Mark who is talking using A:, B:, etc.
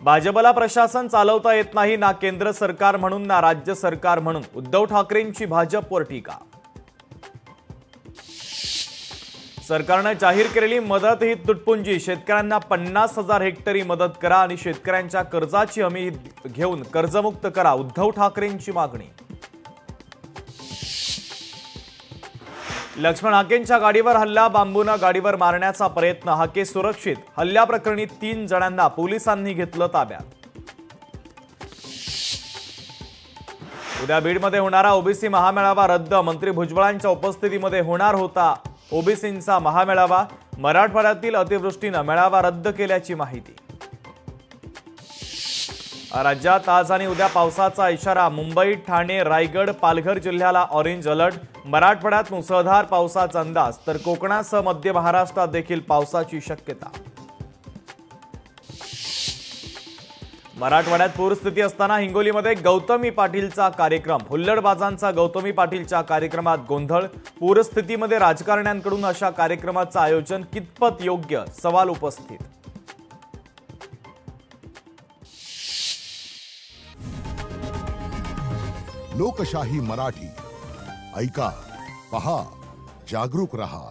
A: भाजपला प्रशासन चालवता येत नाही, ना केंद्र सरकार म्हणून ना राज्य सरकार म्हणून. उद्धव ठाकरेंची भाजपवर टीका. सरकारने जाहीर केलेली मदत ही तुटपुंजी. शेतकऱ्यांना 50,000 हेक्टरी मदत करा आणि शेतकऱ्यांच्या कर्जाची हमी घेऊन कर्जमुक्त करा. उद्धव ठाकरेंची मागणी. लक्ष्मण हाकेंच्या गाडीवर हल्ला. बांबूने गाडीवर मारण्याचा प्रयत्न. हाके सुरक्षित. हल्ल्याप्रकरणी 3 जणांना पोलिसांनी घेतलं ताब्यात. उद्या बीडमध्ये होणारा ओबीसी महामेळावा रद्द. मंत्री भुजबळांच्या उपस्थितीमध्ये होणार होता ओबीसींचा महामेळावा. मराठवाड्यातील अतिवृष्टीने मेळावा रद्द केल्याची माहिती. राज्यात आज आणि उद्या पावसाचा इशारा. मुंबई, ठाणे, रायगड, पालघर जिल्ह्याला ऑरेंज अलर्ट. मराठवाड्यात मुसळधार पावसाचा अंदाज, तर कोकणासह मध्य महाराष्ट्रात देखील पावसाची शक्यता. मराठवाड्यात पूरस्थिती असताना हिंगोलीमध्ये गौतमी पाटीलचा कार्यक्रम. हुल्लडबाजांचा गौतमी पाटीलच्या कार्यक्रमात गोंधळ. पूरस्थितीमध्ये राजकारण्यांकडून अशा कार्यक्रमाचं आयोजन कितपत योग्य, सवाल उपस्थित.
B: लोकशाही मराठी ऐका, पहा, जागरूक रहा.